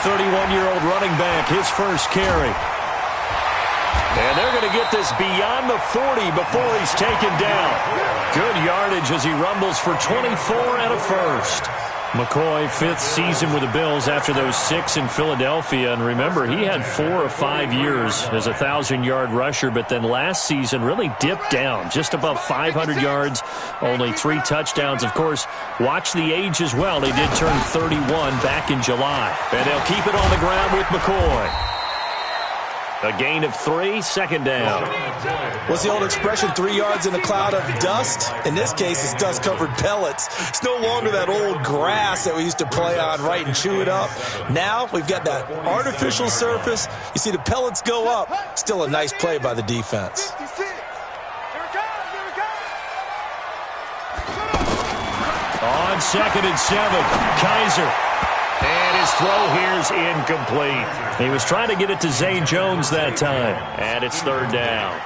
31-year-old running back, his first carry. And they're going to get this beyond the 40 before he's taken down. Good yardage as he rumbles for 24 and a first. McCoy, fifth season with the Bills after those 6 in Philadelphia. And remember, he had 4 or 5 years as a 1,000-yard rusher, but then last season really dipped down, just above 500 yards, only 3 touchdowns. Of course, watch the age as well. They did turn 31 back in July. And they'll keep it on the ground with McCoy. A gain of 3, second down. What's the old expression, 3 yards in a cloud of dust? In this case, it's dust-covered pellets. It's no longer that old grass that we used to play on, right, and chew it up. Now we've got that artificial surface. You see the pellets go up. Still a nice play by the defense. On 2nd and 7, Kaiser. And his throw here's incomplete. He was trying to get it to Zay Jones that time. And it's 3rd down.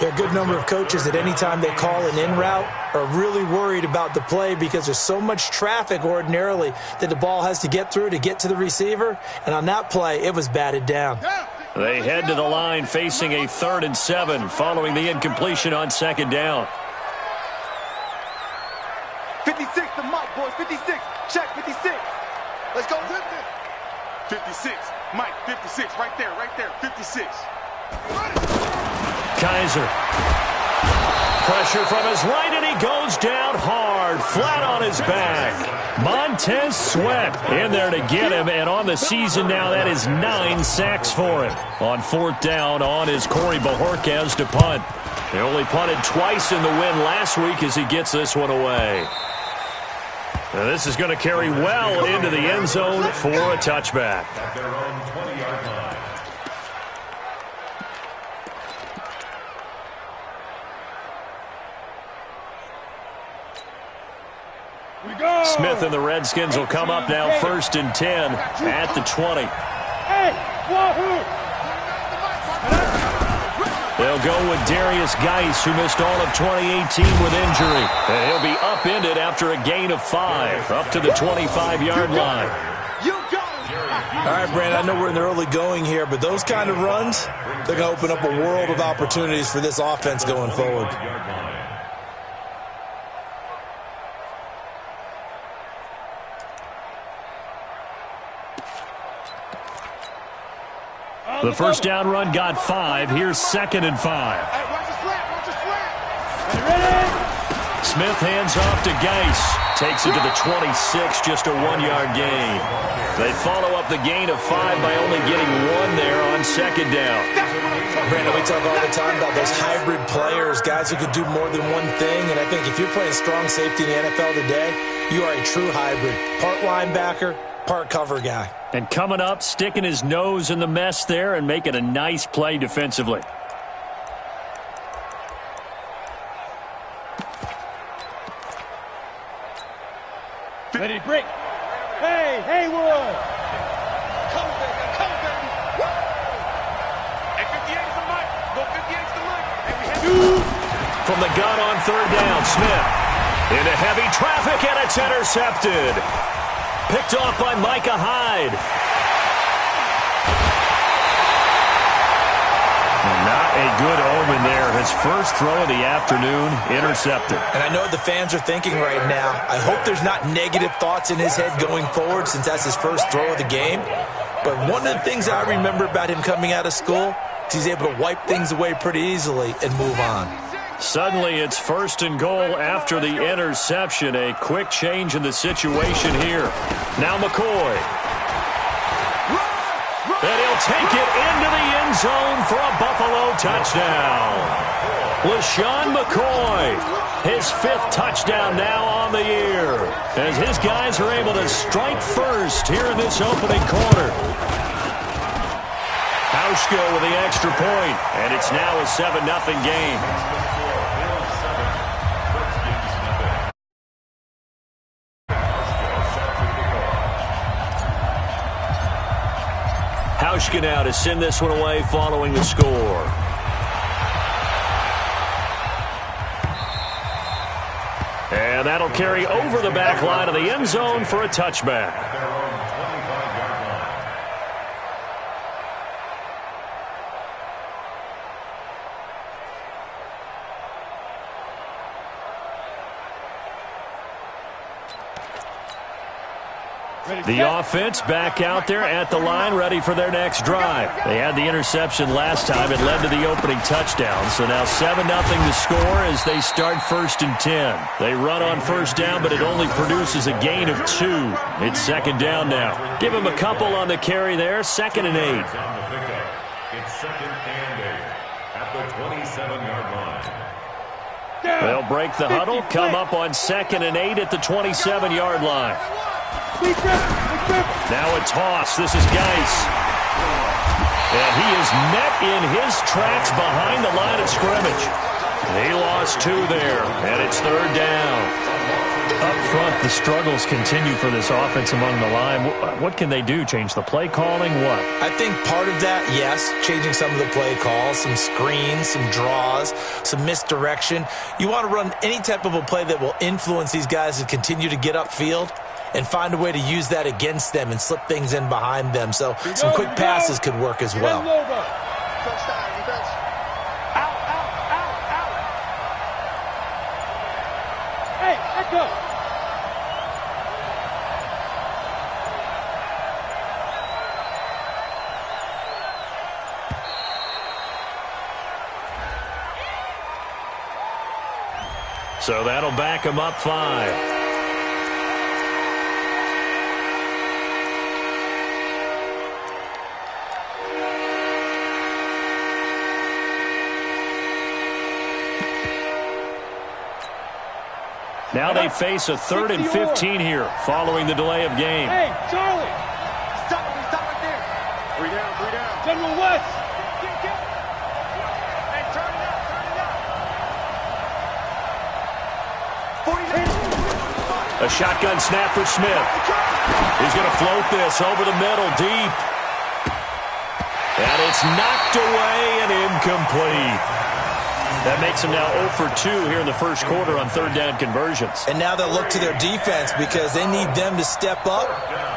There are a good number of coaches that any time they call an in route are really worried about the play because there's so much traffic ordinarily that the ball has to get through to get to the receiver. And on that play, it was batted down. They head to the line facing a 3rd and 7 following the incompletion on 2nd down. 56 to Mike, boys. 56. Check 56. Let's go. 56. Mike, 56. Right there, 56. Kaiser. Pressure from his right, and he goes down hard, flat on his back. Montez Sweat in there to get him, and on the season now, that is 9 sacks for him. On 4th down, on is Corey Bojorquez to punt. He only punted twice in the win last week as he gets this one away. Now this is going to carry well into the end zone for a touchback. Smith and the Redskins will come up now 1st and 10 at the 20. They'll go with Darius Geis, who missed all of 2018 with injury. And he'll be upended after a gain of 5, up to the 25-yard line. All right, Brandon, I know we're in the early going here, but those kind of runs, they're going to open up a world of opportunities for this offense going forward. The first down run got 5. Here's 2nd and 5. Smith hands off to Geis. Takes it to the 26, just a 1-yard gain. They follow up the gain of 5 by only getting 1 there on 2nd down. Brandon, we talk all the time about those hybrid players, guys who could do more than one thing. And I think if you're playing strong safety in the NFL today, you are a true hybrid. Part linebacker, part cover guy. And coming up, sticking his nose in the mess there and making a nice play defensively. Ready, break. Hey, Haywood. Come, baby. Woo! Hey, 58's the mic. Go 58's the mic. Hey, we have From the gun on 3rd down, Smith. Into heavy traffic, and it's intercepted. Picked off by Micah Hyde. Not a good omen there. His first throw of the afternoon, intercepted. And I know what the fans are thinking right now. I hope there's not negative thoughts in his head going forward since that's his first throw of the game. But one of the things I remember about him coming out of school is he's able to wipe things away pretty easily and move on. Suddenly it's 1st and goal after the interception. A quick change in the situation here. Now McCoy. And he'll take it into the end zone for a Buffalo touchdown. LaShawn McCoy, his 5th touchdown now on the year, as his guys are able to strike first here in this opening quarter. Hauschka with the extra point, and it's now a 7-0 game. Hauschka now to send this one away following the score. And that'll carry over the back line of the end zone for a touchback. The offense back out there at the line, ready for their next drive. They had the interception last time. It led to the opening touchdown. So now 7-0 to score as they start 1st and 10. They run on first down, but it only produces a gain of 2. It's 2nd down now. Give them a couple on the carry there. 2nd and 8. It's 2nd and 8 at the 27-yard line. They'll break the huddle, come up on 2nd and 8 at the 27-yard line. Now a toss. This is Geis. And he is met in his tracks behind the line of scrimmage. He lost 2 there, and it's 3rd down. Up front, the struggles continue for this offense among the line. What can they do? Change the play calling? What? I think part of that, yes, changing some of the play calls, some screens, some draws, some misdirection. You want to run any type of a play that will influence these guys to continue to get upfield and find a way to use that against them and slip things in behind them. So some quick passes could work as well. Hey, let go. So that'll back him up 5. Now they face a 3rd and 15 here following the delay of game. Hey, Charlie. Stop right there. 3 down, 3 down. General West. Hey, turn it up, 49. A shotgun snap for Smith. He's going to float this over the middle, deep. And it's knocked away and incomplete. That makes them now 0 for 2 here in the first quarter on 3rd down conversions. And now they'll look to their defense because they need them to step up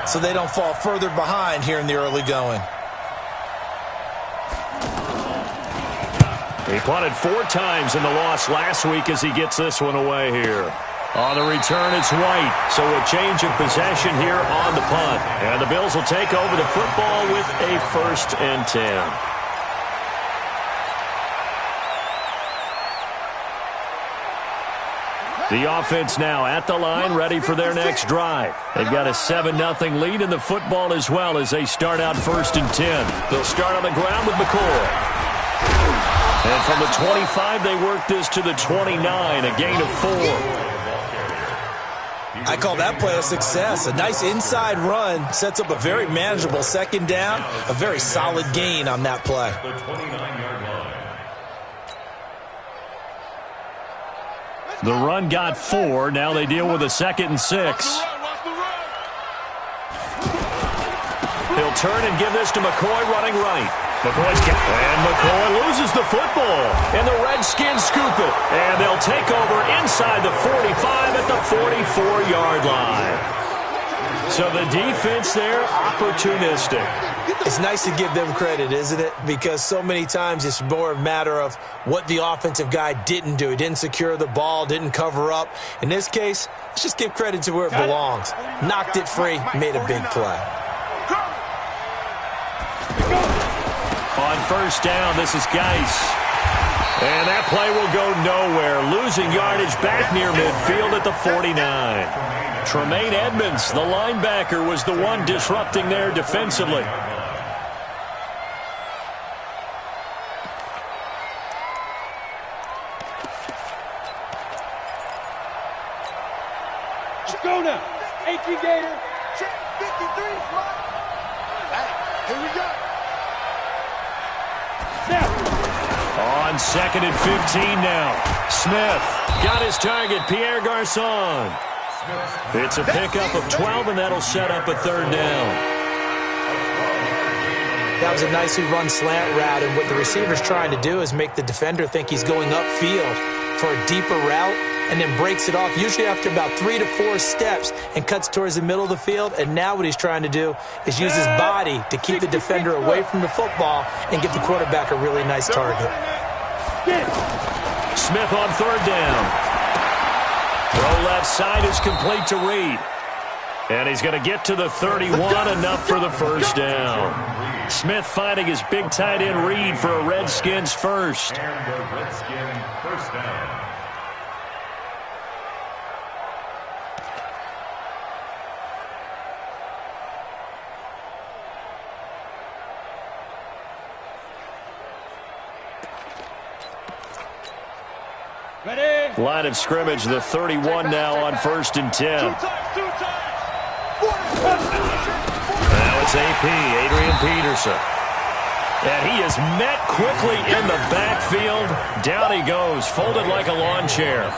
so they don't fall further behind here in the early going. He punted 4 times in the loss last week as he gets this one away here. On the return, it's White. So a change of possession here on the punt. And the Bills will take over the football with a 1st and 10. The offense now at the line, ready for their next drive. They've got a 7-0 lead in the football as well as they start out 1st and 10. They'll start on the ground with McCoy. And from the 25, they work this to the 29, a gain of 4. I call that play a success. A nice inside run sets up a very manageable 2nd down, a very solid gain on that play. The 29-yard line. The run got 4. Now they deal with a 2nd and 6. He'll turn and give this to McCoy running right. McCoy loses the football. And the Redskins scoop it. And they'll take over inside the 45 at the 44-yard line. So the defense there, opportunistic. It's nice to give them credit, isn't it? Because so many times it's more a matter of what the offensive guy didn't do. He didn't secure the ball, didn't cover up. In this case, let's just give credit to where it belongs. Knocked it free, made a big play. On 1st down, this is Geis. And that play will go nowhere. Losing yardage back near midfield at the 49. Tremaine Edmonds, the linebacker, was the one disrupting there defensively. Let's go now. 18 Gator. Check 53. Hey, here we go. On 2nd and 15 now. Smith got his target, Pierre Garçon. It's a pickup of 12, and that'll set up a 3rd down. That was a nicely run slant route, and what the receiver's trying to do is make the defender think he's going upfield for a deeper route and then breaks it off, usually after about 3 to 4 steps, and cuts towards the middle of the field. And now what he's trying to do is use his body to keep the defender away from the football and give the quarterback a really nice target. Smith on 3rd down. Throw left side is complete to Reed. And he's going to get to the 31, enough for the first down. Smith finding his big tight end read for a Redskins first. And the Redskin first down. Ready? Line of scrimmage, the 31 now on 1st and 10. Now it's AP, Adrian Peterson. And he is met quickly in the backfield. Down he goes, folded like a lawn chair.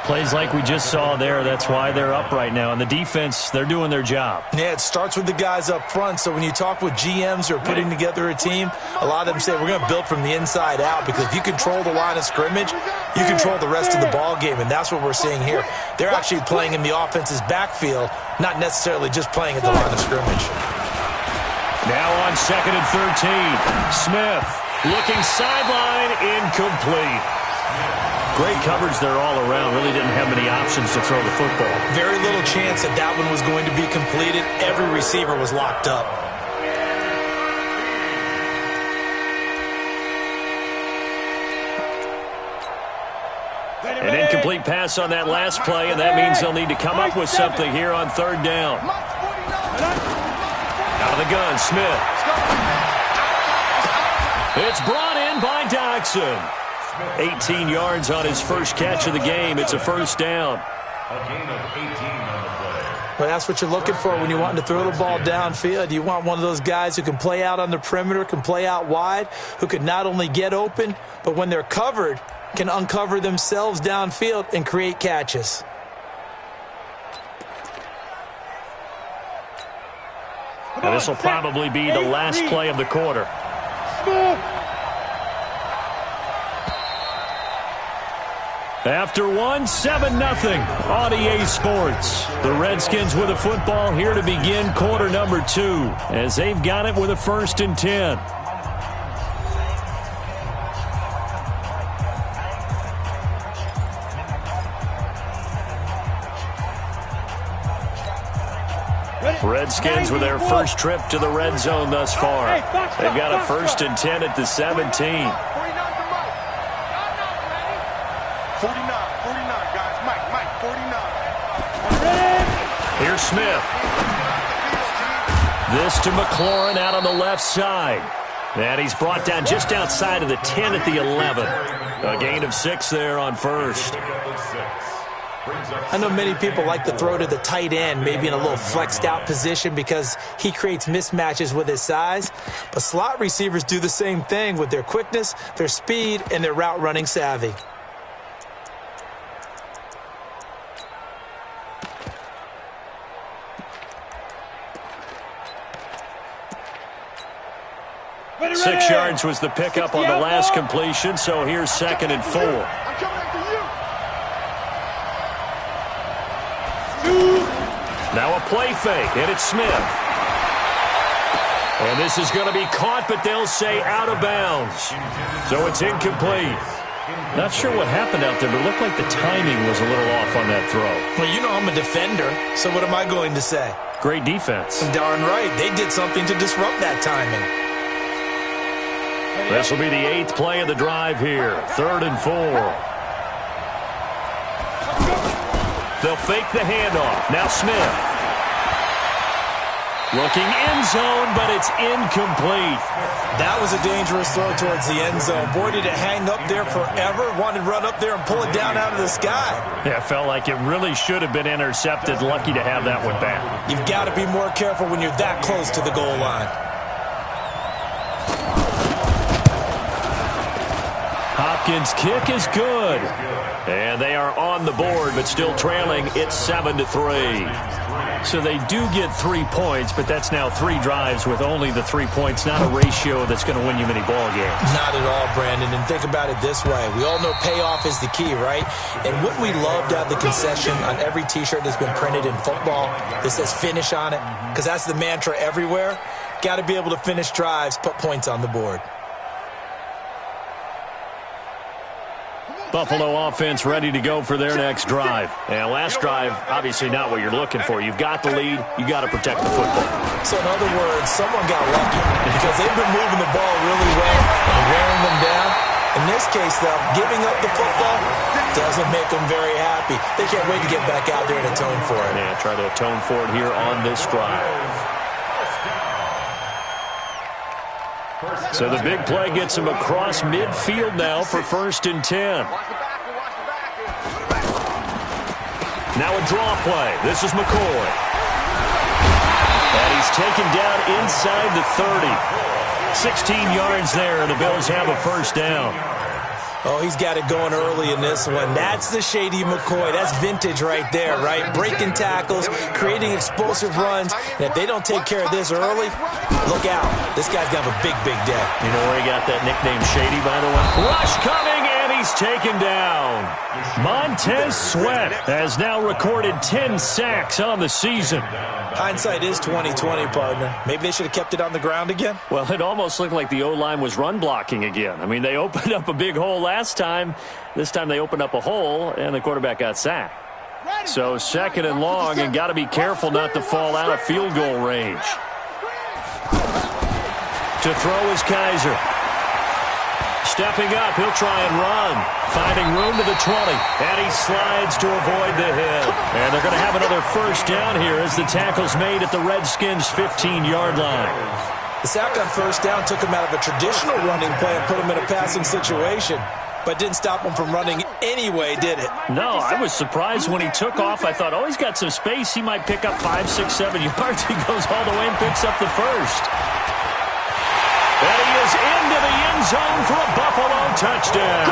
Plays like we just saw there. That's why they're up right now. And the defense, they're doing their job. Yeah, it starts with the guys up front. So when you talk with GMs who are putting together a team, a lot of them say we're going to build from the inside out, because if you control the line of scrimmage, you control the rest of the ball game, and that's what we're seeing here. They're actually playing in the offense's backfield, not necessarily just playing at the line of scrimmage. Now on 2nd and 13. Smith looking sideline, incomplete. Great coverage there all around. Really didn't have many options to throw the football. Very little chance that that one was going to be completed. Every receiver was locked up. An incomplete pass on that last play, and that means they'll need to come up with something here on 3rd down. Out of the gun, Smith. It's brought in by Dodson. 18 yards on his first catch of the game. It's a first down. A gain of 18 on the play. Well, that's what you're looking for when you want to throw the ball downfield. You want one of those guys who can play out on the perimeter, can play out wide, who can not only get open, but when they're covered, can uncover themselves downfield and create catches. Now, this will probably be the last play of the quarter. After one, 7-0 on EA Sports. The Redskins with a football here to begin quarter number 2, as they've got it with a 1st and 10. Redskins with their first trip to the red zone thus far. They've got a 1st and 10 at the 17. 49, guys. Mike, 49. Here's Smith. This to McLaurin out on the left side. And he's brought down just outside of the 10 at the 11. A gain of 6 there on 1st. I know many people like to throw to the tight end, maybe in a little flexed out position, because he creates mismatches with his size. But slot receivers do the same thing with their quickness, their speed, and their route running savvy. Ready. 6 yards was the pickup on the last completion, so here's 2nd and 4. I'm coming after you. Now a play fake, and it's Smith. And this is going to be caught, but they'll say out of bounds. So it's incomplete. Not sure what happened out there, but it looked like the timing was a little off on that throw. Well, you know I'm a defender, so what am I going to say? Great defense. Darn right. They did something to disrupt that timing. This will be the 8th play of the drive here. 3rd and 4. They'll fake the handoff. Now Smith. Looking end zone, but it's incomplete. That was a dangerous throw towards the end zone. Boy, did it hang up there forever. Wanted to run up there and pull it down out of the sky. Yeah, it felt like it really should have been intercepted. Lucky to have that one back. You've got to be more careful when you're that close to the goal line. Hopkins' kick is good. And they are on the board, but still trailing. It's 7-3. So they do get 3 points, but that's now 3 drives with only the 3 points. Not a ratio that's going to win you many ball games. Not at all, Brandon. And think about it this way. We all know payoff is the key, right? And wouldn't we love to have the concession on every T-shirt that's been printed in football that says finish on it? Because that's the mantra everywhere. Got to be able to finish drives, put points on the board. Buffalo offense ready to go for their next drive. And last drive, obviously not what you're looking for. You've got the lead. You got to protect the football. So in other words, someone got lucky because they've been moving the ball really well and wearing them down. In this case, though, giving up the football doesn't make them very happy. They can't wait to get back out there and atone for it. Yeah, try to atone for it here on this drive. So the big play gets him across midfield now for 1st and 10. Now a draw play. This is McCoy. And he's taken down inside the 30. 16 yards there, and the Bills have a 1st down. Oh, he's got it going early in this one. That's the shady McCoy. That's vintage right there, right? Breaking tackles, creating explosive runs. And if they don't take care of this early, look out. This guy's going to have a big, big day. You know where he got that nickname Shady, by the way? Rush coming, and he's taken down. Montez Sweat has now recorded 10 sacks on the season. Hindsight is 20/20, partner. Maybe they should have kept it on the ground again. Well, it almost looked like the O-line was run blocking again. I mean, they opened up a big hole last time. This time they opened up a hole, and the quarterback got sacked. So 2nd and long, and got to be careful not to fall out of field goal range. To throw is Kaiser. Stepping up, he'll try and run. Finding room to the 20. And he slides to avoid the hit. And they're going to have another 1st down here as the tackle's made at the Redskins' 15-yard line. The sack on 1st down took him out of a traditional running play and put him in a passing situation. But didn't stop him from running anyway, did it? No, I was surprised when he took off. I thought, oh, he's got some space. He might pick up 5, 6, 7 yards. He goes all the way and picks up the 1st. And he is into the end zone for a Buffalo touchdown.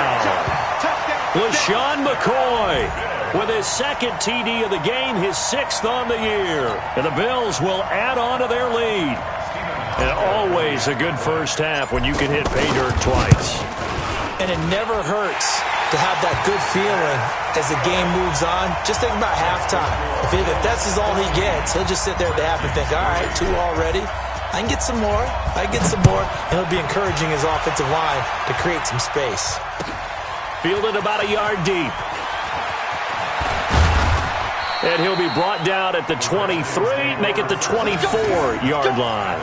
LaShawn McCoy with his 2nd TD of the game, his 6th on the year. And the Bills will add on to their lead. And always a good 1st half when you can hit pay dirt twice. And it never hurts to have that good feeling as the game moves on. Just think about halftime. If that's all he gets, he'll just sit there at the half and think, all right, 2 already. I can get some more. I can get some more. And he'll be encouraging his offensive line to create some space. Fielded about a yard deep. And he'll be brought down at the 23, make it the 24-yard line.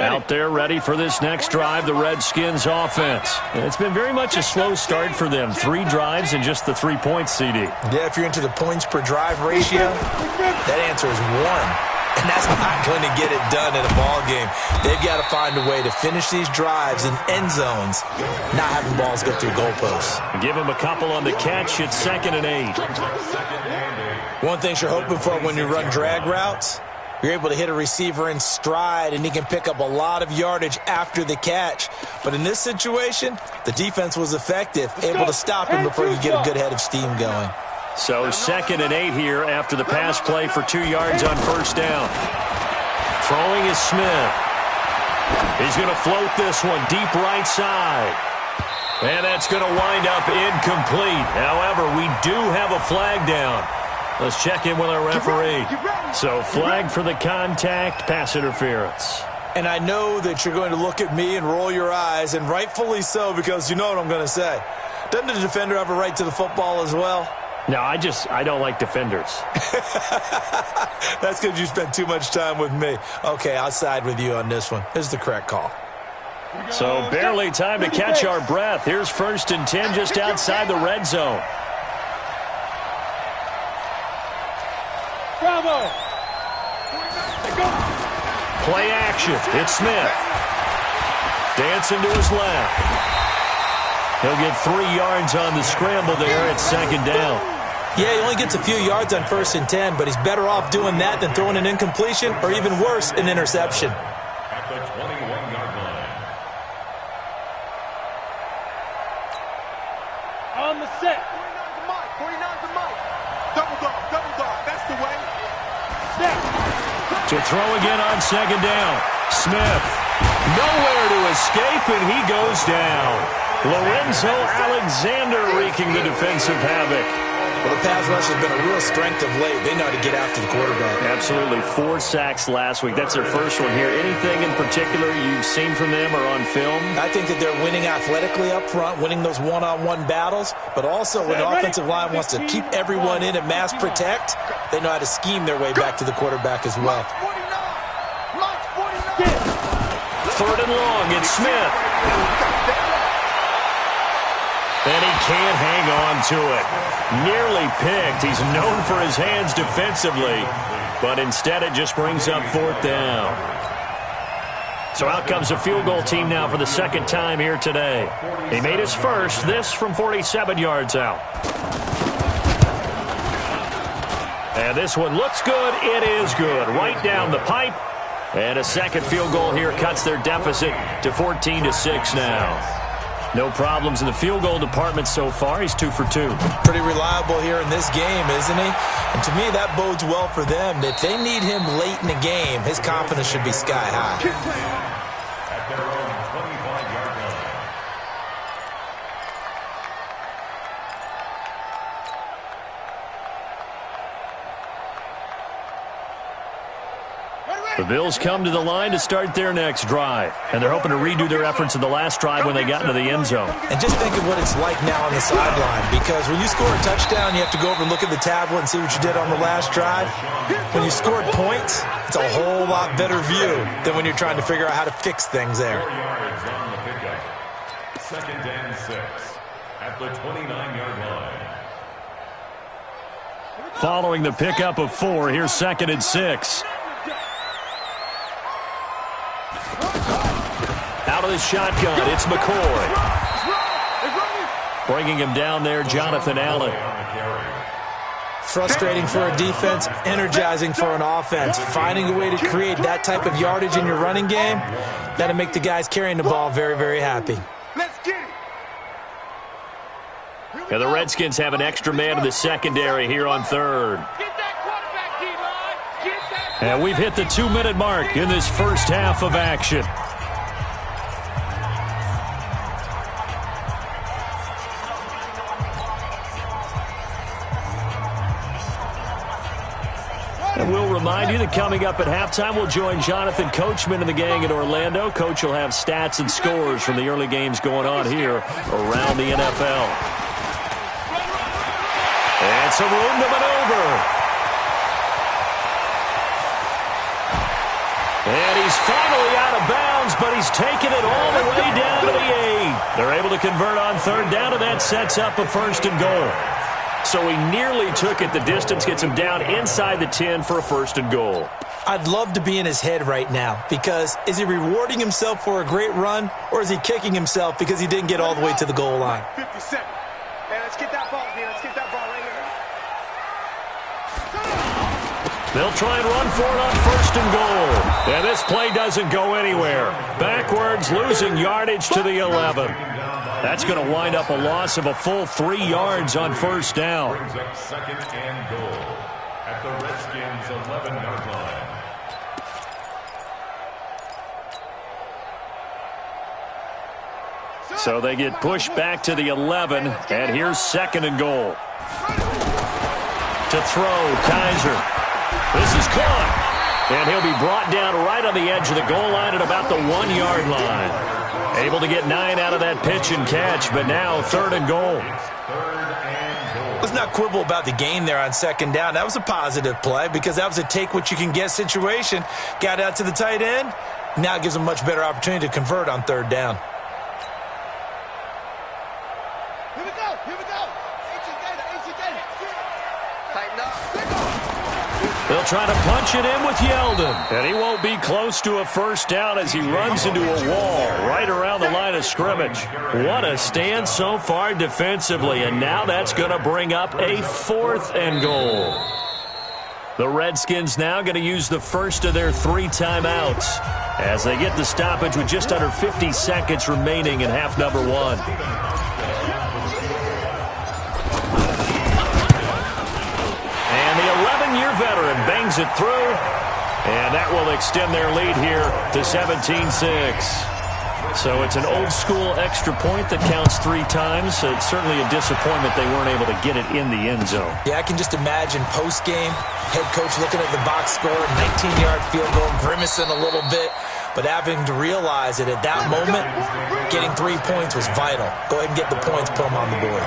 Out there ready for this next drive, the Redskins offense. It's been very much a slow start for them. 3 drives and just the 3 points, CD. Yeah, if you're into the points per drive ratio, that answer is 1. And that's not going to get it done in a ball game. They've got to find a way to finish these drives in end zones, not having balls go through goalposts. Give him a couple on the catch. It's 2nd and 8. One thing you're hoping for when you run drag routes, you're able to hit a receiver in stride, and he can pick up a lot of yardage after the catch. But in this situation, the defense was effective, able to stop him before you get a good head of steam going. So 2nd and 8 here after the pass play for 2 yards on 1st down. Throwing is Smith. He's going to float this one deep right side. And that's going to wind up incomplete. However, we do have a flag down. Let's check in with our referee. So flag for the contact, pass interference. And I know that you're going to look at me and roll your eyes, and rightfully so, because you know what I'm going to say. Doesn't the defender have a right to the football as well? No, I don't like defenders. That's because you spent too much time with me. Okay, I'll side with you on this one. This is the correct call. So barely time to catch our breath. Here's 1st and 10 just outside the red zone. Bravo! Play action. It's Smith. Dancing to his left. He'll get 3 yards on the scramble there at 2nd down. Yeah, he only gets a few yards on 1st and 10, but he's better off doing that than throwing an incompletion or even worse, an interception. At the 21-yard line. To throw again on second down. Smith, nowhere to escape, and he goes down. Lorenzo Alexander wreaking the defensive havoc. Well, the pass rush has been a real strength of late. They know how to get after the quarterback. Absolutely. 4 sacks last week. That's their first one here. Anything in particular you've seen from them or on film? I think that they're winning athletically up front, winning those one-on-one battles, but also when the offensive line wants to keep everyone in and mass protect, they know how to scheme their way back to the quarterback as well. 3rd and long. It's Smith. And he can't hang on to it. Nearly picked. He's known for his hands defensively. But instead it just brings up 4th down. So out comes a field goal team now for the second time here today. He made his first, this from 47 yards out. And this one looks good. It is good. Right down the pipe. And a second field goal here cuts their deficit to 14-6 now. No problems in the field goal department so far. He's 2 for 2. Pretty reliable here in this game, isn't he? And to me, that bodes well for them. If they need him late in the game, his confidence should be sky high. At their own 25-yard line. The Bills come to the line to start their next drive. And they're hoping to redo their efforts in the last drive when they got into the end zone. And just think of what it's like now on the sideline. Because when you score a touchdown, you have to go over and look at the tablet and see what you did on the last drive. When you scored points, it's a whole lot better view than when you're trying to figure out how to fix things there. 4 yards on the pickup. 2nd and 6 at the 29-yard line. Following the pickup of 4, here's 2nd and 6. Out of the shotgun, it's McCoy. Bringing him down there, Jonathan Allen. Frustrating for a defense, energizing for an offense. Finding a way to create that type of yardage in your running game, that'll make the guys carrying the ball very, very happy. Let's get it. And the Redskins have an extra man in the secondary here on 3rd. Get that quarterback, D-line. Get that. And we've hit the 2-minute mark in this first half of action. And we'll remind you that coming up at halftime, we'll join Jonathan Coachman and the gang in Orlando. Coach will have stats and scores from the early games going on here around the NFL. And some room to maneuver. And he's finally out of bounds, but he's taken it all the way down to the 8. They're able to convert on 3rd down, and that sets up a 1st and goal. So he nearly took it the distance, gets him down inside the 10 for a 1st and goal. I'd love to be in his head right now, because is he rewarding himself for a great run, or is he kicking himself because he didn't get all the way to the goal line? 50 seconds. Hey, let's get that ball here. Let's get that ball right here. They'll try and run for it on 1st and goal. And this play doesn't go anywhere. Backwards, losing yardage to the 11. That's going to wind up a loss of a full 3 yards on 1st down. Brings up 2nd and goal at the Redskins' 11-yard line. So they get pushed back to the 11, and here's 2nd and goal. To throw, Kaiser. This is caught, and he'll be brought down right on the edge of the goal line at about the 1-yard line. Able to get 9 out of that pitch and catch, but now 3rd and goal. Let's not quibble about the gain there on 2nd down. That was a positive play because that was a take-what-you-can-get situation. Got out to the tight end. Now it gives them a much better opportunity to convert on 3rd down. Here we go. Here we go. Tighten up. They'll try to punch it in with Yeldon. And he won't be close to a 1st down as he runs into a wall right around the line of scrimmage. What a stand so far defensively. And now that's going to bring up a 4th and goal. The Redskins now going to use the first of their 3 timeouts as they get the stoppage with just under 50 seconds remaining in half number 1. Veteran bangs it through, And that will extend their lead here to 17-6. So it's an old-school extra point that counts 3 times. So it's certainly a disappointment they weren't able to get it in the end zone. Yeah, I can just imagine post-game, head coach looking at the box score, 19-yard field goal, grimacing a little bit, but having to realize that at that moment, getting 3 points was vital. Go ahead and get the points, put them on the board.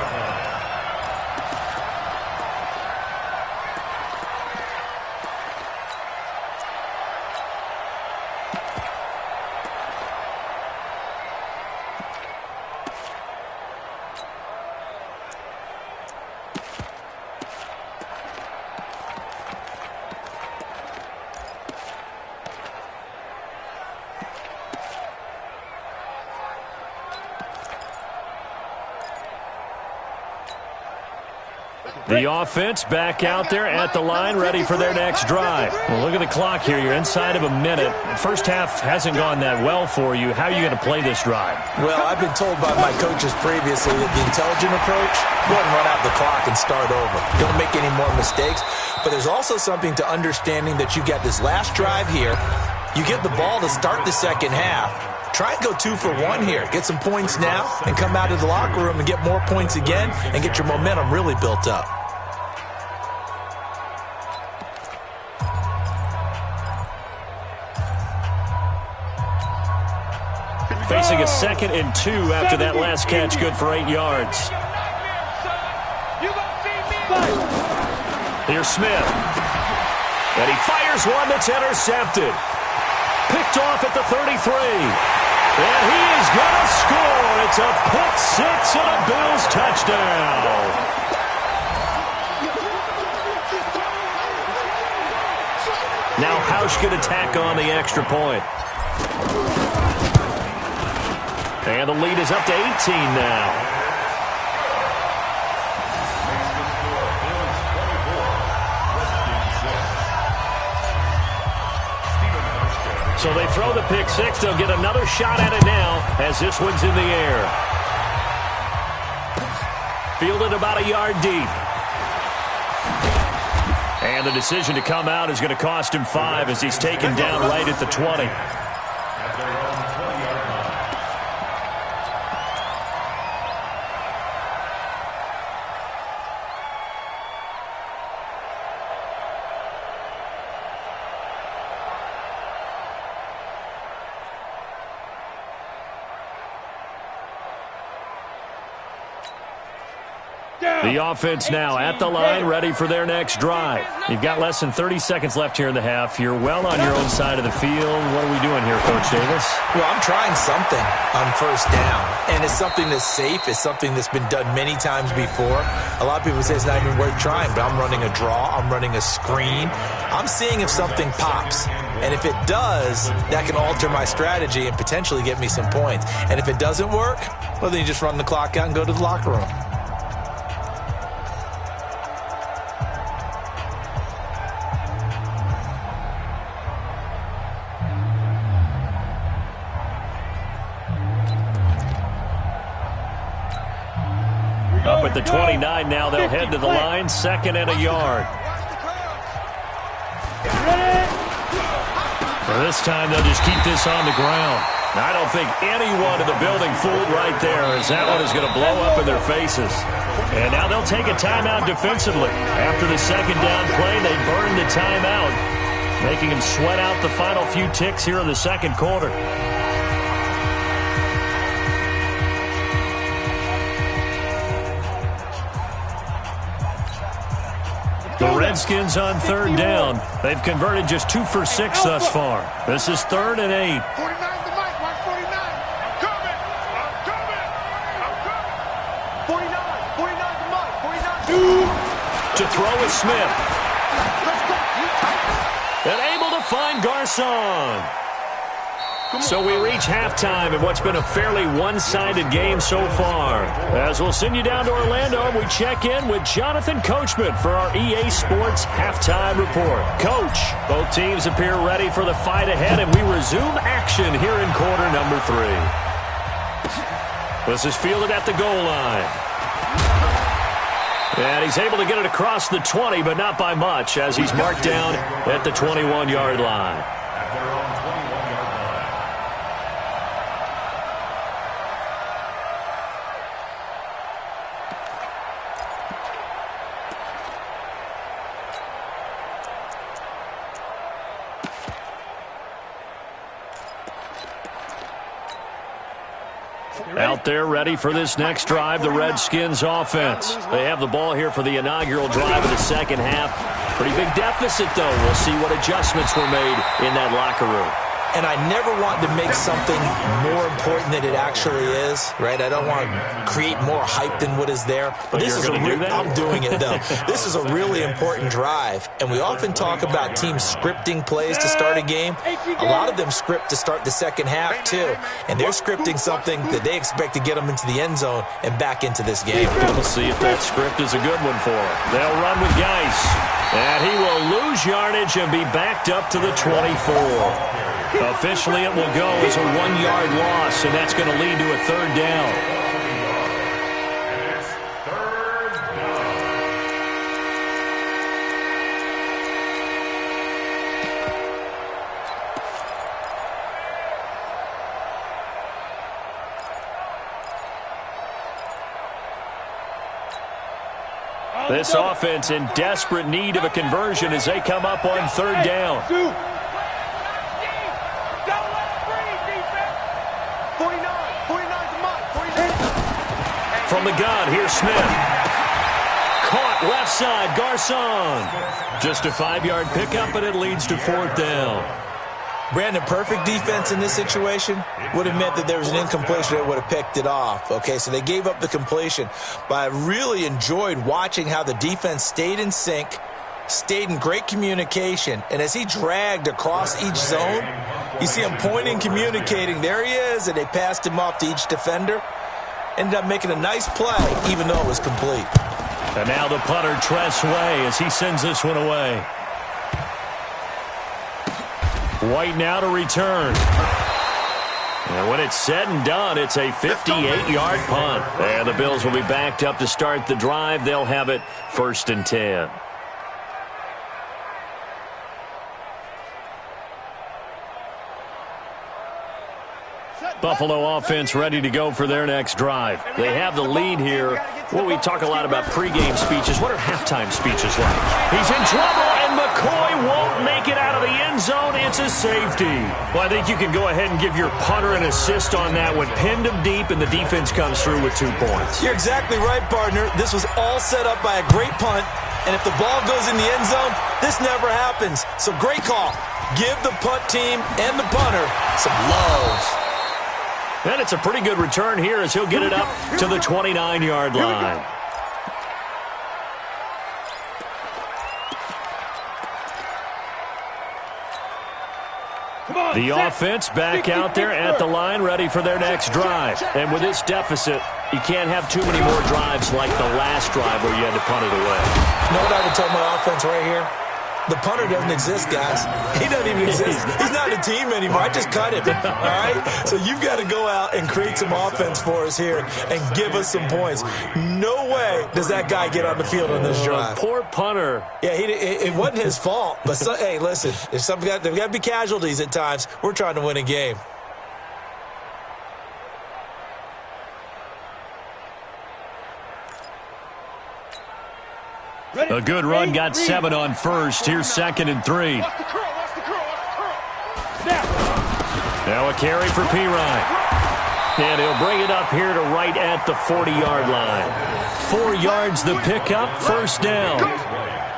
The offense back out there at the line, ready for their next drive. Well, look at the clock here. You're inside of a minute. The first half hasn't gone that well for you. How are you going to play this drive? Well, I've been told by my coaches previously that the intelligent approach, go ahead and run out the clock and start over. Don't make any more mistakes. But there's also something to understanding that you got this last drive here. You get the ball to start the second half. Try and go 2 for 1 here. Get some points now and come out of the locker room and get more points again and get your momentum really built up. Facing a 2nd and 2 after that last catch, good for 8 yards. Here's Smith. And he fires one that's intercepted. Picked off at the 33. And he is going to score. It's a pick 6 and a Bills touchdown. Now Hausch could attack on the extra point. And the lead is up to 18 now. So they throw the pick 6. They'll get another shot at it now as this one's in the air. Fielded about a yard deep. And the decision to come out is going to cost him 5 as he's taken down right at the 20. The offense now at the line, ready for their next drive. You've got less than 30 seconds left here in the half. You're well on your own side of the field. What are we doing here, Coach Davis? Well, I'm trying something on first down, and it's something that's safe. It's something that's been done many times before. A lot of people say it's not even worth trying, but I'm running a draw. I'm running a screen. I'm seeing if something pops. And if it does, that can alter my strategy and potentially get me some points. And if it doesn't work, well, then you just run the clock out and go to the locker room. Up at the 29 now, they'll head to the line, 2nd and a yard. For this time, they'll just keep this on the ground. Now, I don't think anyone in the building fooled right there, as that one is going to blow up in their faces. And now they'll take a timeout defensively. After the 2nd down play, they burn the timeout, making them sweat out the final few ticks here in the 2nd quarter. The Redskins on 3rd down. They've converted just 2 for 6 thus far. This is 3rd and 8. 49 to Mike. Watch 49. I'm coming. I'm coming. I'm coming. 49. 49 to Mike. 49. To throw is Smith. And able to find Garcon. So we reach halftime in what's been a fairly one-sided game so far. As we'll send you down to Orlando, we check in with Jonathan Coachman for our EA Sports Halftime Report. Coach, both teams appear ready for the fight ahead, and we resume action here in quarter number 3. This is fielded at the goal line. And he's able to get it across the 20, but not by much, as he's marked down at the 21-yard line. At their own 21-yard line. Out there ready for this next drive, the Redskins offense. They have the ball here for the inaugural drive of the second half. Pretty big deficit, though. We'll see what adjustments were made in that locker room. And I never want to make something more important than it actually is, right? I don't want to create more hype than what is there. But this is I'm doing it, though. This is a really important drive. And we often talk about teams scripting plays to start a game. A lot of them script to start the second half, too. And they're scripting something that they expect to get them into the end zone and back into this game. We'll see if that script is a good one for them. They'll run with Geis. And he will lose yardage and be backed up to the 24. Officially, it will go as a 1-yard loss, and that's going to lead to a third down. And it's third down. This offense in desperate need of a conversion as they come up on third down. From the gun, here's Smith. Caught left side, Garcon. Just a 5-yard pickup, and it leads to fourth down. Brandon, perfect defense in this situation would have meant that there was an incompletion that would have picked it off. Okay, so they gave up the completion. But I really enjoyed watching how the defense stayed in sync, stayed in great communication. And as he dragged across each zone, you see him pointing, communicating. There he is, and they passed him off to each defender. Ended up making a nice play, even though it was complete. And now the punter, Tress Way, as he sends this one away. White now to return. And when it's said and done, it's a 58-yard punt. And the Bills will be backed up to start the drive. They'll have it 1st and 10. Buffalo offense ready to go for their next drive. They have the lead here. Well, we talk a lot about pregame speeches. What are halftime speeches like? He's in trouble, and McCoy won't make it out of the end zone. It's a safety. Well, I think you can go ahead and give your punter an assist on that one. Pinned him deep, and the defense comes through with 2 points. You're exactly right, partner. This was all set up by a great punt, and if the ball goes in the end zone, this never happens. So great call. Give the punt team and the punter some love. And it's a pretty good return here as he'll get it up to the 29-yard line. The offense back out there at the line, ready for their next drive. And with this deficit, you can't have too many more drives like the last drive where you had to punt it away. You know what I would tell my offense right here? The punter doesn't exist, guys. He doesn't even exist. He's not a team anymore. I just cut him, all right? So you've got to go out and create some offense for us here and give us some points. No way does that guy get on the field on this drive. Poor punter. Yeah, it wasn't his fault. But, hey, listen, there's got to be casualties at times. We're trying to win a game. A good run, got 7 on first. Here's 2nd and 3. Now a carry for Pirine. And he'll bring it up here to right at the 40-yard line. 4 yards the pickup, 1st down.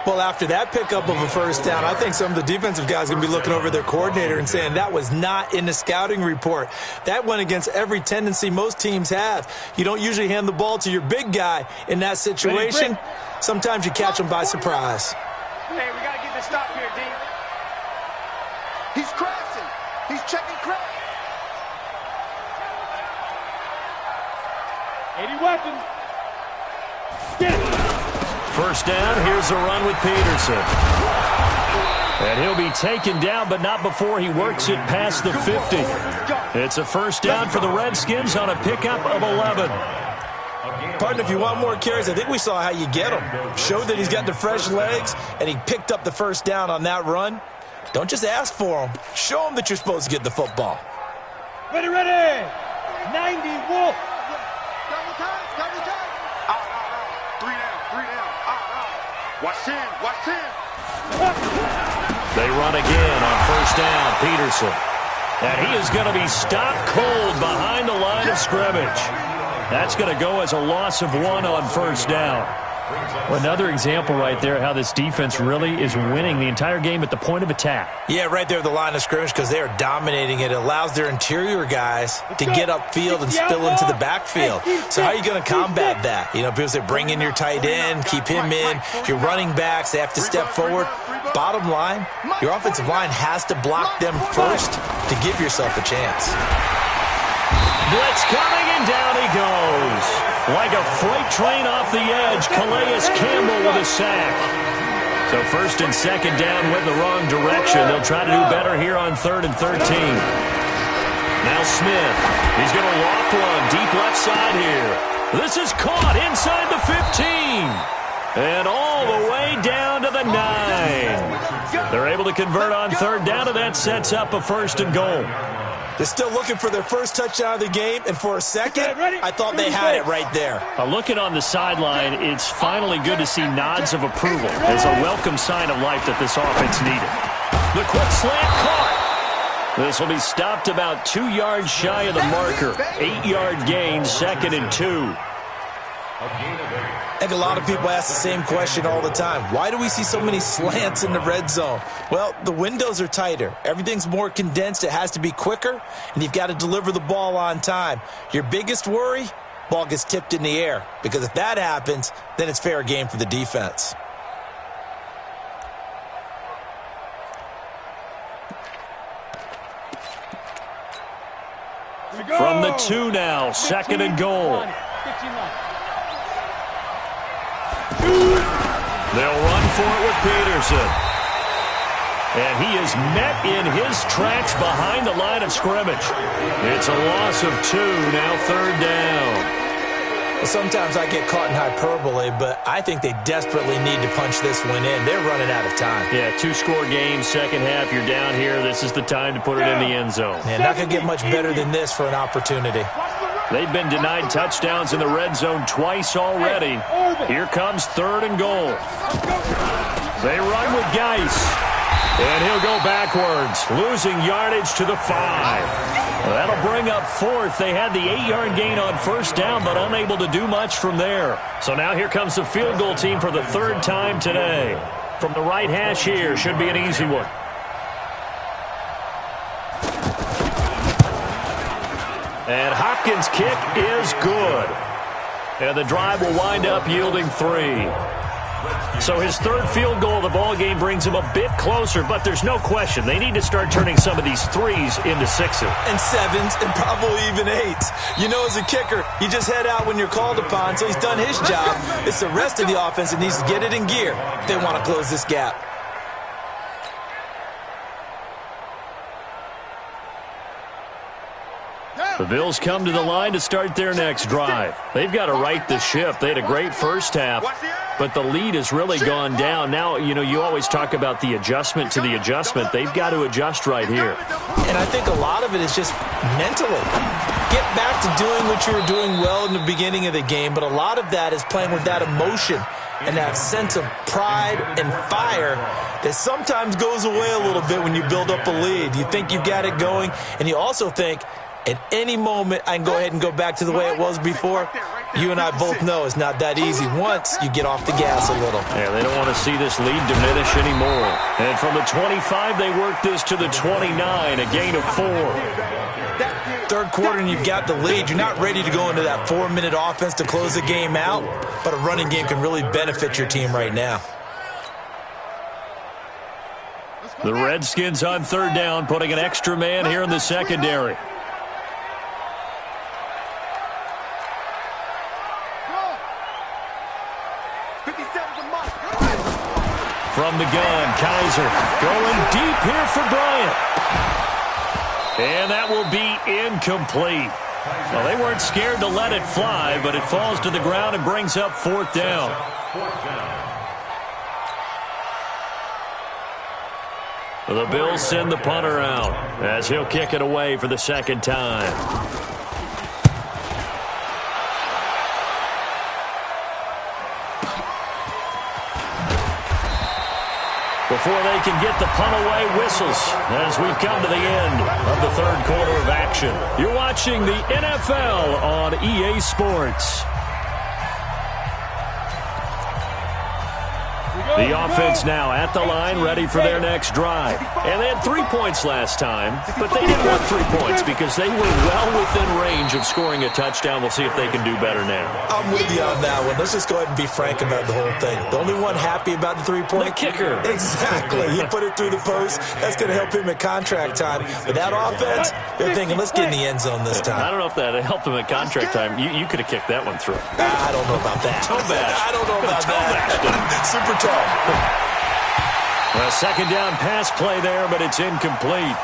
Well, after that pickup of a 1st down, I think some of the defensive guys are going to be looking over their coordinator and saying that was not in the scouting report. That went against every tendency most teams have. You don't usually hand the ball to your big guy in that situation. Sometimes you catch them by surprise. Hey, we got to get this stop here, D. He's crashing. He's checking crash. 80 weapons. Get it. 1st down, here's a run with Peterson. And he'll be taken down, but not before he works it past the 50. It's a 1st down for the Redskins on a pickup of 11. Partner, if you want more carries, I think we saw how you get them. Showed that he's got the fresh legs, and he picked up the first down on that run. Don't just ask for them. Show them that you're supposed to get the football. Ready, ready. 90, Wolf. Double time. Out. 3 down. Out. Watch in. They run again on first down, Peterson. And he is going to be stopped cold behind the line of scrimmage. That's going to go as a loss of 1 on first down. Well, another example right there how this defense really is winning the entire game at the point of attack. Yeah, right there at the line of scrimmage because they are dominating it. It allows their interior guys to get upfield and spill into the backfield. So how are you going to combat that? You know, people say bring in your tight end, keep him in. Your running backs, they have to step forward. Bottom line, your offensive line has to block them first to give yourself a chance. Blitz coming, and down he goes. Like a freight train off the edge, Calais Campbell with a sack. So first and second down went the wrong direction. They'll try to do better here on 3rd and 13. Now Smith. He's going to loft one deep left side here. This is caught inside the 15. And all the way down to the 9. They're able to convert on third down, and that sets up a 1st and goal. They're still looking for their first touchdown of the game, and for a second, I thought they had it right there. Looking on the sideline, it's finally good to see nods of approval. It's a welcome sign of life that this offense needed. The quick slant caught. This will be stopped about 2 yards shy of the marker. 8-yard gain, 2nd and 2. I think a lot of people ask the same question all the time. Why do we see so many slants in the red zone? Well, the windows are tighter. Everything's more condensed. It has to be quicker, and you've got to deliver the ball on time. Your biggest worry, ball gets tipped in the air, because if that happens, then it's fair game for the defense. From the 2 now, 2nd and goal. They'll run for it with Peterson. And he is met in his tracks behind the line of scrimmage. It's a loss of 2, now 3rd down. Well, sometimes I get caught in hyperbole, but I think they desperately need to punch this one in. They're running out of time. Yeah, 2-score game, second half, you're down here. This is the time to put it in the end zone. Man, not going to get much better than this for an opportunity. They've been denied touchdowns in the red zone twice already. Here comes 3rd and goal. They run with Geis. And he'll go backwards, losing yardage to the 5. That'll bring up 4th. They had the 8-yard gain on first down, but unable to do much from there. So now here comes the field goal team for the 3rd time today. From the right hash here, should be an easy one. And Hopkins' kick is good. And the drive will wind up yielding 3. So his 3rd field goal of the ballgame brings him a bit closer, but there's no question they need to start turning some of these 3s into 6s. And 7s, and probably even 8s. You know, as a kicker, you just head out when you're called upon, so he's done his job. It's the rest of the offense that needs to get it in gear if they want to close this gap. The Bills come to the line to start their next drive. They've got to right the ship. They had a great first half, but the lead has really gone down. Now, you know, you always talk about the adjustment to the adjustment. They've got to adjust right here. And I think a lot of it is just mentally. Get back to doing what you were doing well in the beginning of the game, but a lot of that is playing with that emotion and that sense of pride and fire that sometimes goes away a little bit when you build up a lead. You think you've got it going, and you also think, at any moment, I can go ahead and go back to the way it was before. You and I both know it's not that easy once you get off the gas a little. Yeah, they don't want to see this lead diminish anymore. And from the 25, they work this to the 29, a gain of 4. 3rd quarter and you've got the lead. You're not ready to go into that 4-minute offense to close the game out, but a running game can really benefit your team right now. The Redskins on 3rd down, putting an extra man here in the secondary. From the gun, Kaiser going deep here for Bryant. And that will be incomplete. Well, they weren't scared to let it fly, but it falls to the ground and brings up 4th down. The Bills send the punter out as he'll kick it away for the 2nd time. Before they can get the punt away, whistles as we've come to the end of the 3rd quarter of action. You're watching the NFL on EA Sports. The offense now at the line, ready for their next drive. And they had 3 points last time, but they didn't want 3 points because they were well within range of scoring a touchdown. We'll see if they can do better now. I'm with you on that one. Let's just go ahead and be frank about the whole thing. The only one happy about the 3-point? The kicker. Exactly. He put it through the post. That's going to help him at contract time. But that offense, they're thinking, let's get in the end zone this time. I don't know if that helped him at contract time. You could have kicked that one through. I don't know about that. Toe bash. I don't know about that. Super toe. A 2nd down pass play there, but it's incomplete.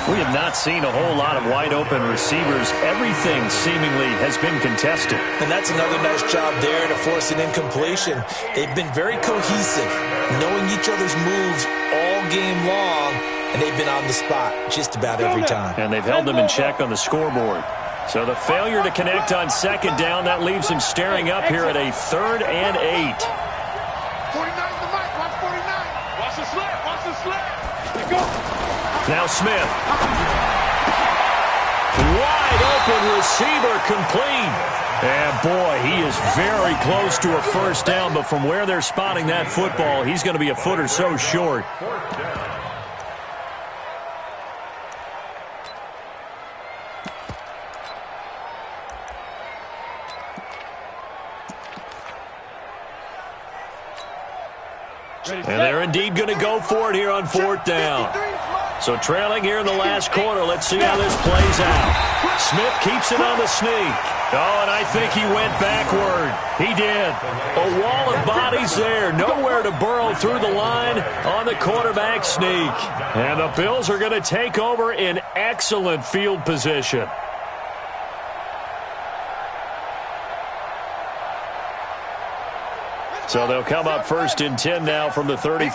We have not seen a whole lot of wide-open receivers. Everything seemingly has been contested. And that's another nice job there to force an incompletion. They've been very cohesive, knowing each other's moves all game long, and they've been on the spot just about every time. And they've held them in check on the scoreboard. So the failure to connect on 2nd down, that leaves him staring up here at a 3rd and 8. 49's the mic. Watch 49. Watch the slap. Watch the slap. Let go. Now Smith. Wide open receiver complete. And boy, he is very close to a 1st down, but from where they're spotting that football, he's going to be a foot or so short. And they're indeed going to go for it here on 4th down. So trailing here in the last quarter, let's see how this plays out. Smith keeps it on the sneak. Oh, and I think he went backward. He did. A wall of bodies there. Nowhere to burrow through the line on the quarterback sneak. And the Bills are going to take over in excellent field position. So they'll come up 1st and 10 now from the 33.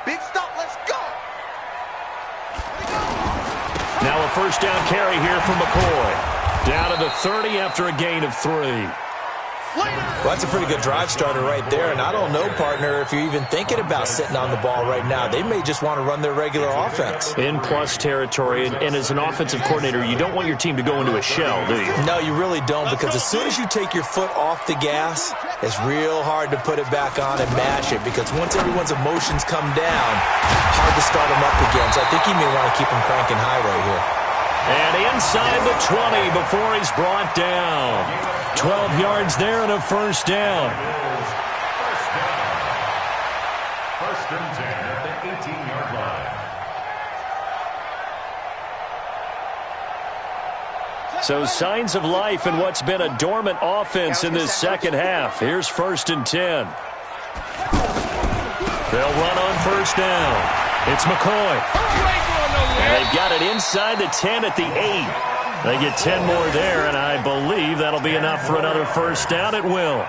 Big stop, let's go. Now a 1st down carry here from McCoy. Down to the 30 after a gain of 3. Well, that's a pretty good drive starter right there. And I don't know, partner, if you're even thinking about sitting on the ball right now. They may just want to run their regular offense. In plus territory. And as an offensive coordinator, you don't want your team to go into a shell, do you? No, you really don't, because as soon as you take your foot off the gas, it's real hard to put it back on and mash it, because once everyone's emotions come down, hard to start them up again. So I think you may want to keep them cranking high right here. And inside the 20 before he's brought down. 12 yards there and a 1st down. 1st and 10 at the 18-yard line. So signs of life in what's been a dormant offense in this 2nd half. Here's 1st and 10. They'll run on 1st down. It's McCoy. And they've got it inside the 10 at the 8. They get 10 more there, and I believe that'll be enough for another 1st down. It will.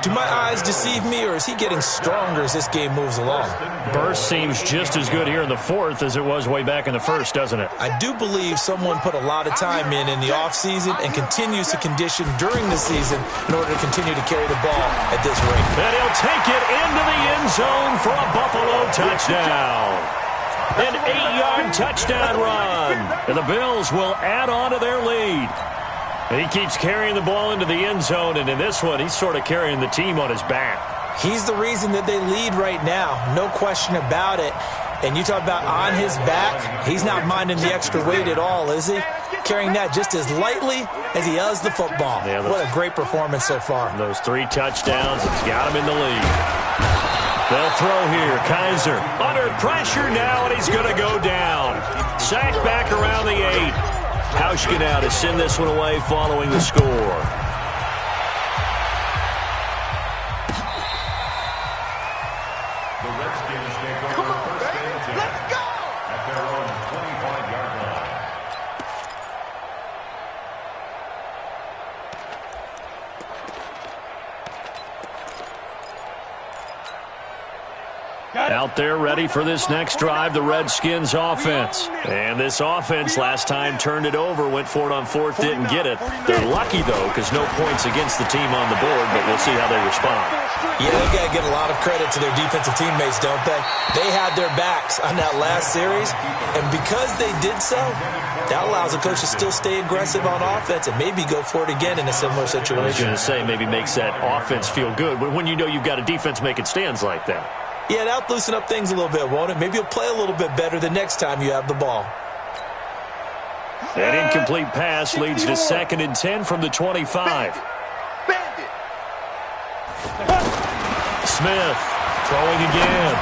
Do my eyes deceive me, or is he getting stronger as this game moves along? Burst seems just as good here in the 4th as it was way back in the 1st, doesn't it? I do believe someone put a lot of time in the offseason and continues to condition during the season in order to continue to carry the ball at this rate. And he'll take it into the end zone for a Buffalo touchdown. An 8-yard touchdown run. And the Bills will add on to their lead. And he keeps carrying the ball into the end zone, and in this one, he's sort of carrying the team on his back. He's the reason that they lead right now. No question about it. And you talk about on his back, he's not minding the extra weight at all, is he? Carrying that just as lightly as he does the football. Yeah, what a great performance so far. Those 3 touchdowns, it's got him in the lead. They'll throw here. Kaiser under pressure now, and he's going to go down. Sacked back around the 8. Hauschka now to send this one away following the score. The Redskins take over 1st and 10. Let's go! At their own 25-yard line. Out there ready for this next drive, the Redskins offense. And this offense last time turned it over, went for it on fourth, didn't get it. They're lucky, though, because no points against the team on the board, but we'll see how they respond. Yeah, they've got to get a lot of credit to their defensive teammates, don't they? They had their backs on that last series, and because they did so, that allows the coach to still stay aggressive on offense and maybe go for it again in a similar situation. I was going to say maybe makes that offense feel good when you know you've got a defense making stands like that. Yeah, that'll loosen up things a little bit, won't it? Maybe you'll play a little bit better the next time you have the ball. That incomplete pass leads to 2nd and 10 from the 25. Smith throwing again.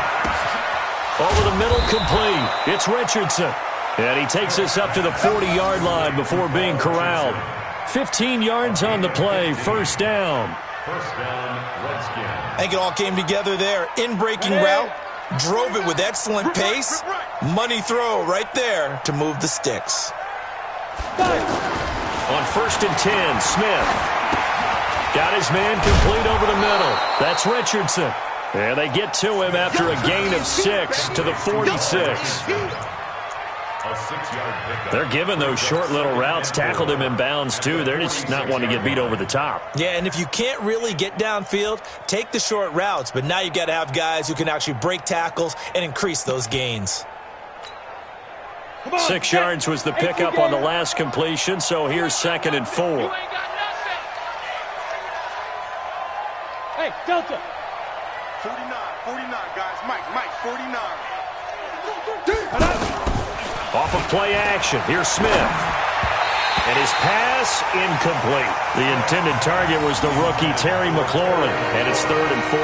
Over the middle, complete. It's Richardson. And he takes us up to the 40-yard line before being corralled. 15 yards on the play, first down. First down, Redskins. I think it all came together there. In-breaking route, drove it with excellent pace. Money throw right there to move the sticks. On 1st and 10, Smith. Got his man complete over the middle. That's Richardson. And they get to him after a gain of 6 to the 46. They're giving those short little routes. Tackled him in bounds, too. They're just not wanting to get beat over the top. Yeah, and if you can't really get downfield, take the short routes. But now you've got to have guys who can actually break tackles and increase those gains. 6 yards was the pickup on the last completion, so here's 2nd and 4. Hey, Delta. 49, guys. Mike, 49. Off of play action, here's Smith. And his pass, incomplete. The intended target was the rookie Terry McLaurin, and it's 3rd and 4.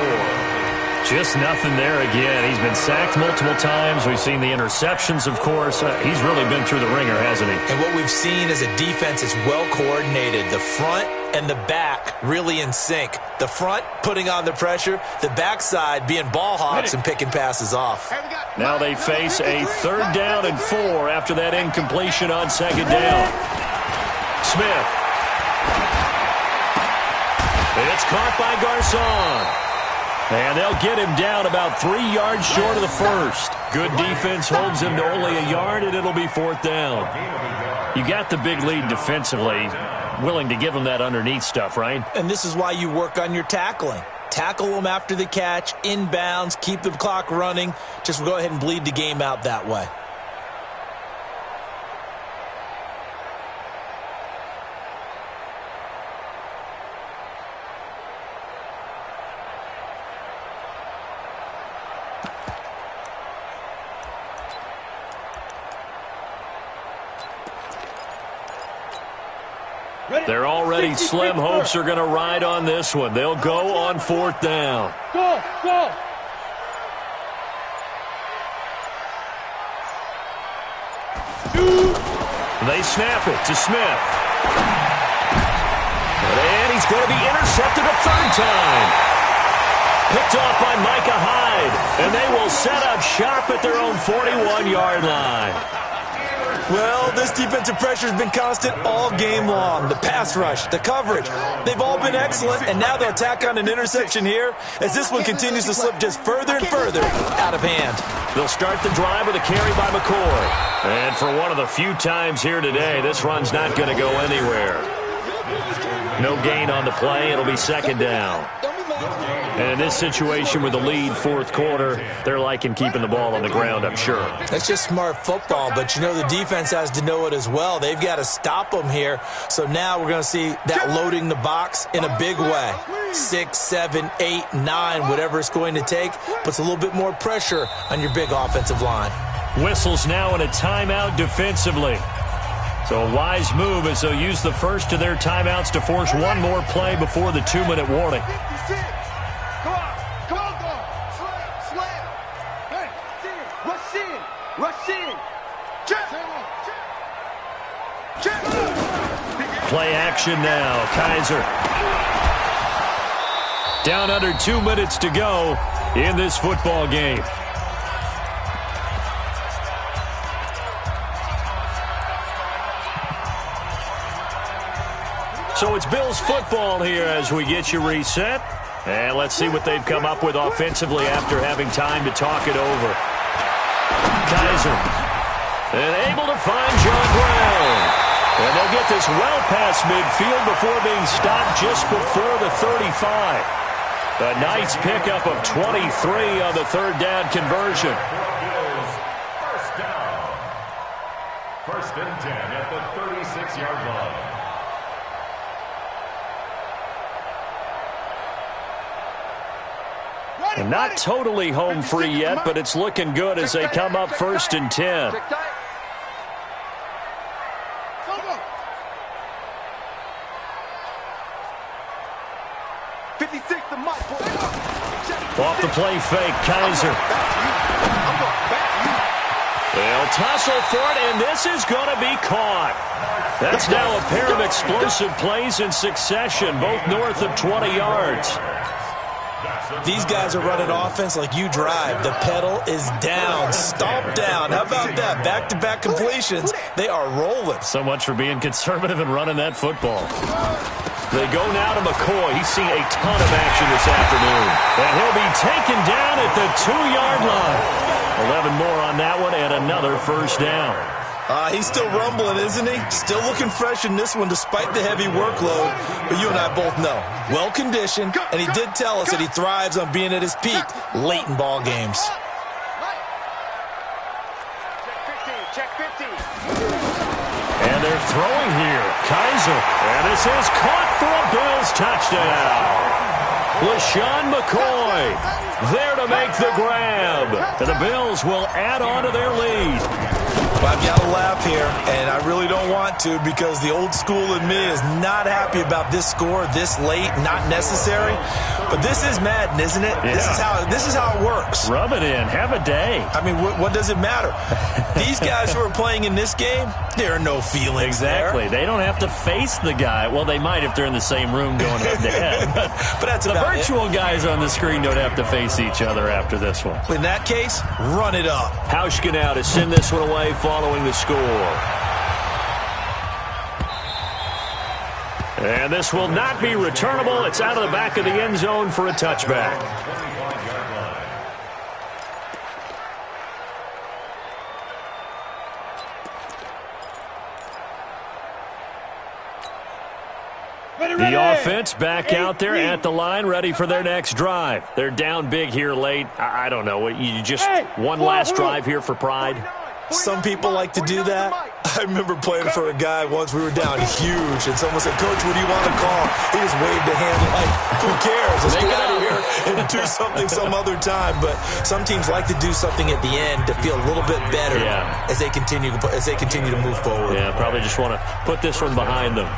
Just nothing there again. He's been sacked multiple times. We've seen the interceptions, of course. He's really been through the ringer, hasn't he? And what we've seen is a defense is well coordinated. The front and the back really in sync. The front putting on the pressure, the backside being ball hawks and picking passes off. Now they face a 3rd down and 4 after that incompletion on 2nd down. Smith. It's caught by Garcon. And they'll get him down about 3 yards short of the first. Good defense holds him to only a yard, and it'll be 4th down. You got the big lead defensively. Willing to give him that underneath stuff, right? And this is why you work on your tackling. Tackle them after the catch, inbounds, keep the clock running. Just go ahead and bleed the game out that way. They're already slim hopes are going to ride on this one. They'll go on 4th down. Go! They snap it to Smith. And he's going to be intercepted a 3rd time. Picked off by Micah Hyde. And they will set up shop at their own 41-yard line. Well, this defensive pressure has been constant all game long. The pass rush, the coverage, they've all been excellent, and now they'll tack on an interception here as this one continues to slip just further and further out of hand. They'll start the drive with a carry by McCoy. And for one of the few times here today, this run's not going to go anywhere. No gain on the play. It'll be 2nd down. And in this situation with the lead 4th quarter, they're liking keeping the ball on the ground, I'm sure. That's just smart football, but you know the defense has to know it as well. They've got to stop them here. So now we're going to see that loading the box in a big way. 6, 7, 8, 9, whatever it's going to take, puts a little bit more pressure on your big offensive line. Whistles now in a timeout defensively. So a wise move as they'll use the first of their timeouts to force one more play before the 2-minute warning. Play action now. Kaiser. Down under 2 minutes to go in this football game. So it's Bills football here as we get you reset. And let's see what they've come up with offensively after having time to talk it over. Kaiser. And able to find John Brown. And they'll get this well past midfield before being stopped just before the 35. A nice pickup of 23 on the third down conversion. First down. First and 10 at the 36-yard line. And not totally home free yet, but it's looking good as they come up first and 10. Off the play fake, Kaiser. They'll tussle for it, and this is going to be caught. That's now a pair of explosive plays in succession, both north of 20 yards. These guys are running offense like you drive. The pedal is down, stomp down. How about that? Back-to-back completions. They are rolling. So much for being conservative and running that football. They go now to McCoy. He's seen a ton of action this afternoon. And he'll be taken down at the 2-yard line. 11 more on that one and another first down. He's still rumbling, isn't he? Still looking fresh in this one despite the heavy workload. But you and I both know, well-conditioned, and he did tell us that he thrives on being at his peak late in ball games. Check 50. And they're throwing here. Kaiser. And this is caught for a Bills touchdown. LaShawn McCoy there to make the grab. And the Bills will add on to their lead. Well, I've got to laugh here, and I really don't want to because the old school in me is not happy about this score this late, not necessary. But this is Madden, isn't it? Yeah. This is how it works. Rub it in. Have a day. I mean, what does it matter? These guys who are playing in this game, there are no feelings Exactly. there. They don't have to face the guy. Well, they might if they're in the same room going head-to-head. But that's the about virtual guys on the screen don't have to face each other after this one. In that case, run it up. Hauschka now to send this one away following the score. And this will not be returnable. It's out of the back of the end zone for a touchback. The offense back out there at the line, ready for their next drive. They're down big here late. I don't know. You just one last drive here for pride? Some people like to do that. I remember playing for a guy once. We were down huge, and someone said, "Coach, what do you want to call?" He just waved a hand like, "Who cares? Let's get out of here and do something some other time." But some teams like to do something at the end to feel a little bit better as they continue to move forward. Yeah, probably just want to put this one behind them.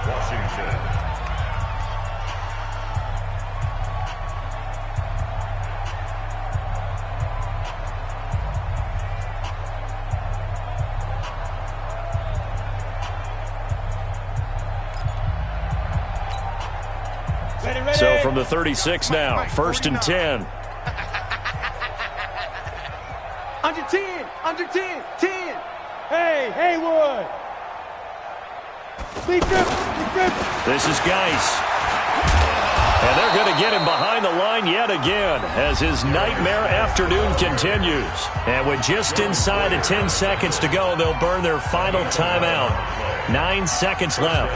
So from the 36 now, first and 10. Under 10, under 10, 10. Hey, Haywood. This is Geis. And they're going to get him behind the line yet again as his nightmare afternoon continues. And with just inside of 10 seconds to go, they'll burn their final timeout. 9 seconds left.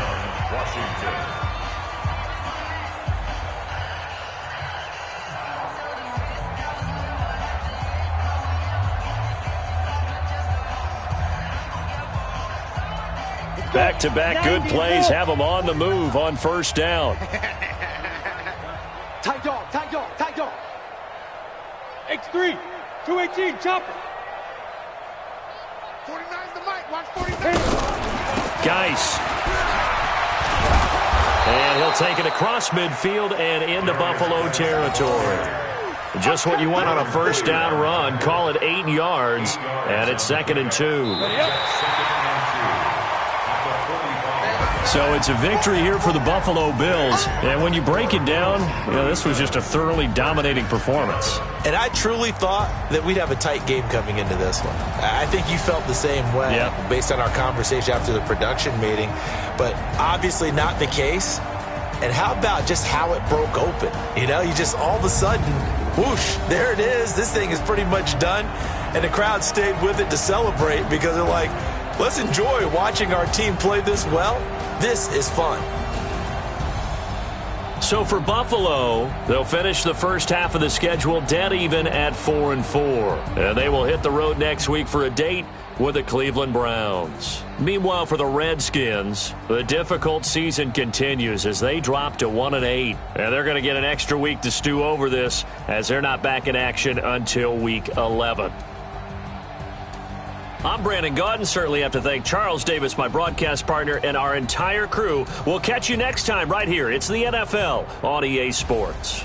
Back-to-back good plays have them on the move on first down. Tight dog, tight dog, tight dog. X3, 218, chopper. 49's the mic, watch 49. Geis. And he'll take it across midfield and into Buffalo territory. Just what you want on a first down run. Call it 8 yards, and it's 2nd and 2. So it's a victory here for the Buffalo Bills. And when you break it down, this was just a thoroughly dominating performance. And I truly thought that we'd have a tight game coming into this one. I think you felt the same way based on our conversation after the production meeting. But obviously not the case. And how about just how it broke open? You know, you just all of a sudden, whoosh, there it is. This thing is pretty much done. And the crowd stayed with it to celebrate because they're like, let's enjoy watching our team play this well. This is fun. So for Buffalo, they'll finish the first half of the schedule dead even at 4-4. And they will hit the road next week for a date with the Cleveland Browns. Meanwhile, for the Redskins, the difficult season continues as they drop to 1-8. And they're going to get an extra week to stew over this as they're not back in action until week 11. I'm Brandon Gaudin. Certainly have to thank Charles Davis, my broadcast partner, and our entire crew. We'll catch you next time right here. It's the NFL on EA Sports.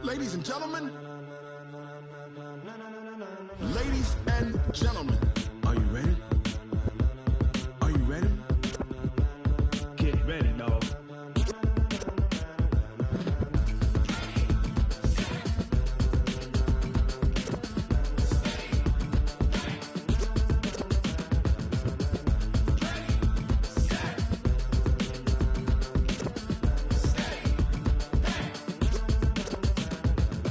Ladies and gentlemen, ladies and gentlemen, are you ready? Are you ready? Get ready, dog.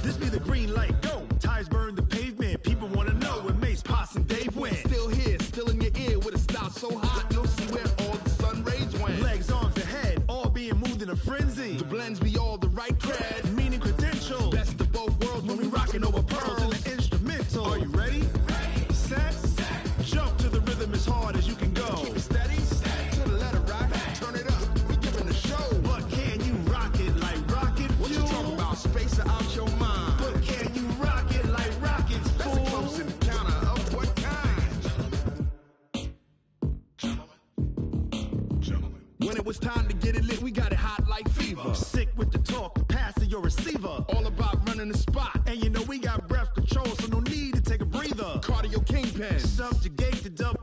This be the green light, go. Tires burn the pavement. People want to know where Mace, Poss, and Dave went. Still here, still in your ear with a style so hot, you'll see where all the sun rays went. Legs, arms, and head, all being moved in a frenzy. The blends be all the right cred, meaning credentials. Best of both worlds when we rocking over pearls in the instrumental. Are you ready? Ready. Set. Jump to the rhythm as hard as you can go. Keep it steady. To the letter right. Turn it up. We giving the show. But can you rock it like rocket fuel? What you talking about? Space out your mind. But can you rock it like rockets, fool? That's a close encounter of what kind? Gentlemen. When it was time to get it lit, we got it hot like fever. Sick with the talk, the pass to your receiver. All about running the spot. And you know we got breath control, so no need to take a breather. Cardio kingpin. Subjugate the dub